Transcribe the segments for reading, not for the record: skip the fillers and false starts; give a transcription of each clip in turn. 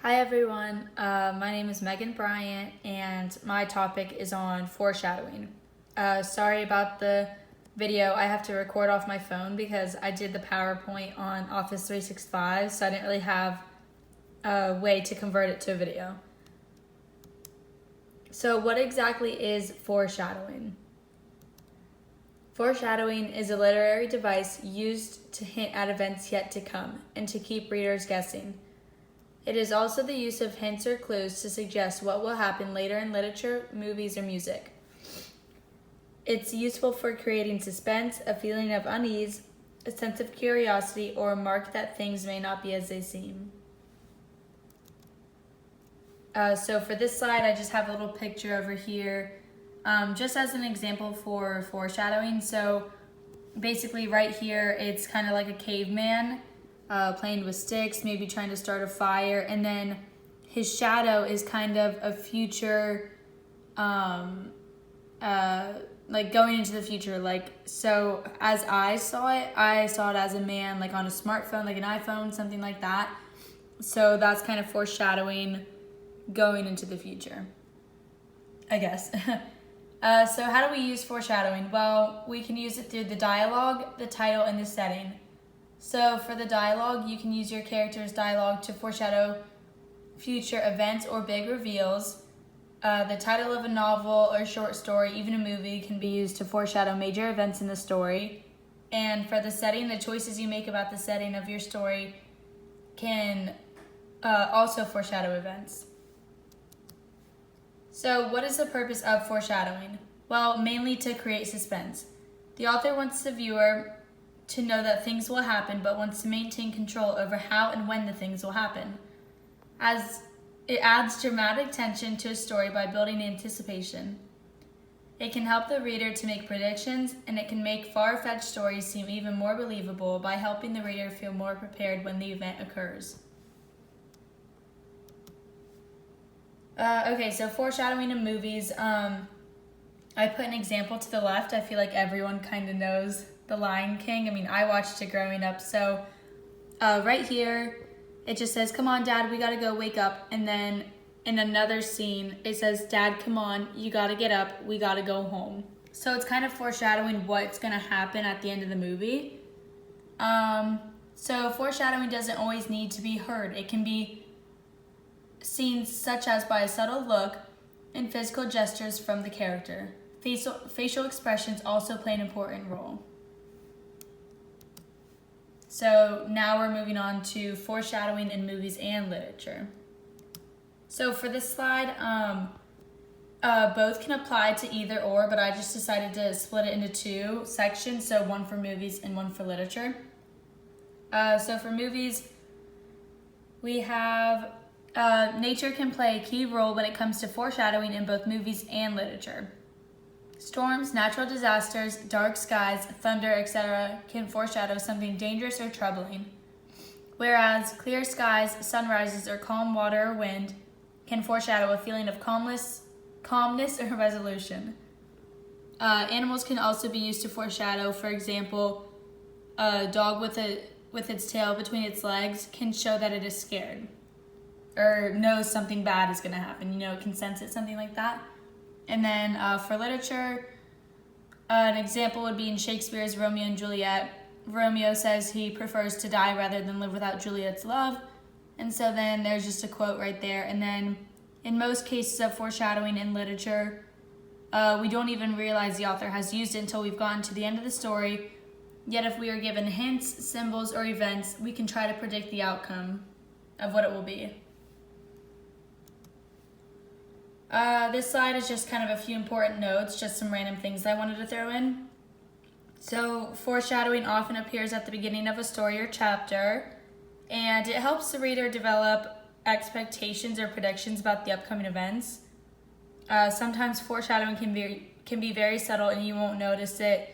Hi everyone, my name is Megan Bryant and my topic is on foreshadowing. Sorry about the video, I have to record off my phone because I did the PowerPoint on Office 365, so I didn't really have a way to convert it to a video. So what exactly is foreshadowing? Foreshadowing is a literary device used to hint at events yet to come and to keep readers guessing. It is also the use of hints or clues to suggest what will happen later in literature, movies, or music. It's useful for creating suspense, a feeling of unease, a sense of curiosity, or a mark that things may not be as they seem. So for this slide, I just have a little picture over here, just as an example for foreshadowing. So basically right here, it's kind of like a caveman playing with sticks, maybe trying to start a fire, and then his shadow is kind of a future, like going into the future. Like, so as I saw it as a man, like on a smartphone, like an iPhone, something like that. So that's kind of foreshadowing going into the future, I guess. So how do we use foreshadowing? Well, we can use it through the dialogue, the title, and the setting. So for the dialogue, you can use your character's dialogue to foreshadow future events or big reveals. The title of a novel or short story, even a movie, can be used to foreshadow major events in the story. And for the setting, the choices you make about the setting of your story can also foreshadow events. So what is the purpose of foreshadowing? Well, mainly to create suspense. The author wants the viewer to know that things will happen, but wants to maintain control over how and when the things will happen. As it adds dramatic tension to a story by building anticipation. It can help the reader to make predictions, and it can make far-fetched stories seem even more believable by helping the reader feel more prepared when the event occurs. Okay, so foreshadowing in movies, I put an example to the left. I feel like everyone kind of knows The Lion King. I mean, I watched it growing up. So right here, it just says, "Come on, Dad, we gotta go, wake up." And then in another scene, it says, "Dad, come on, you gotta get up, we gotta go home." So it's kind of foreshadowing what's gonna happen at the end of the movie. So foreshadowing doesn't always need to be heard. It can be seen such as by a subtle look and physical gestures from the character. Facial expressions also play an important role. So now we're moving on to foreshadowing in movies and literature. So for this slide, both can apply to either or, but I just decided to split it into two sections, so one for movies and one for literature. So for movies, we have nature can play a key role when it comes to foreshadowing in both movies and literature. Storms, natural disasters, dark skies, thunder, etc. can foreshadow something dangerous or troubling, whereas clear skies, sunrises, or calm water or wind can foreshadow a feeling of calmness or resolution. Animals can also be used to foreshadow. For example, a dog with its tail between its legs can show that it is scared or knows something bad is going to happen. You know, it can sense it, something like that. And then for literature, an example would be in Shakespeare's Romeo and Juliet. Romeo says he prefers to die rather than live without Juliet's love. And so then there's just a quote right there. And then in most cases of foreshadowing in literature, we don't even realize the author has used it until we've gotten to the end of the story. Yet if we are given hints, symbols, or events, we can try to predict the outcome of what it will be. This slide is just kind of a few important notes, just some random things I wanted to throw in. So foreshadowing often appears at the beginning of a story or chapter, and it helps the reader develop expectations or predictions about the upcoming events. Sometimes foreshadowing can be very subtle, and you won't notice it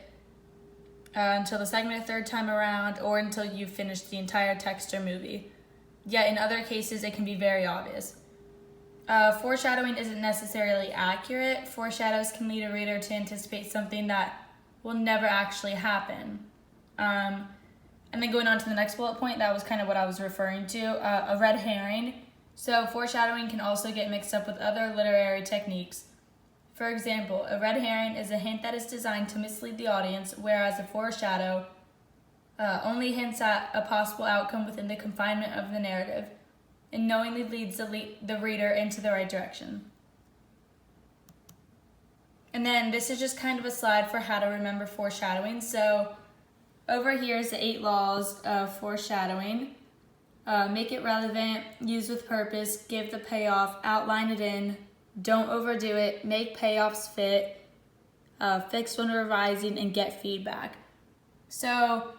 until the second or third time around, or until you've finished the entire text or movie. Yet in other cases, it can be very obvious. Foreshadowing isn't necessarily accurate. Foreshadows can lead a reader to anticipate something that will never actually happen. And then going on to the next bullet point, that was kind of what I was referring to. A red herring So foreshadowing can also get mixed up with other literary techniques. For example, a red herring is a hint that is designed to mislead the audience, whereas a foreshadow only hints at a possible outcome within the confinement of the narrative and knowingly leads the reader into the right direction. And then this is just kind of a slide for how to remember foreshadowing. So over here is the 8 laws of foreshadowing. Make it relevant, use with purpose, give the payoff, outline it in, don't overdo it, make payoffs fit, fix when revising, and get feedback. So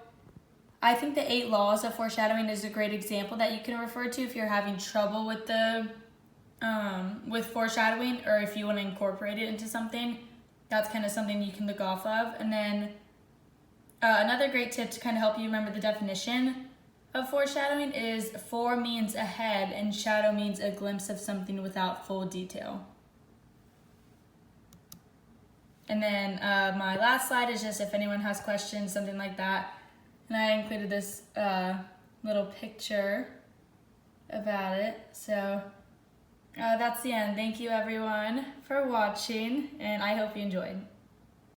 I think the 8 laws of foreshadowing is a great example that you can refer to if you're having trouble with the with foreshadowing, or if you want to incorporate it into something. That's kind of something you can look off of. And then another great tip to kind of help you remember the definition of foreshadowing is fore means ahead and shadow means a glimpse of something without full detail. And then my last slide is just if anyone has questions, something like that. And I included this little picture about it. So that's the end. Thank you everyone for watching, and I hope you enjoyed.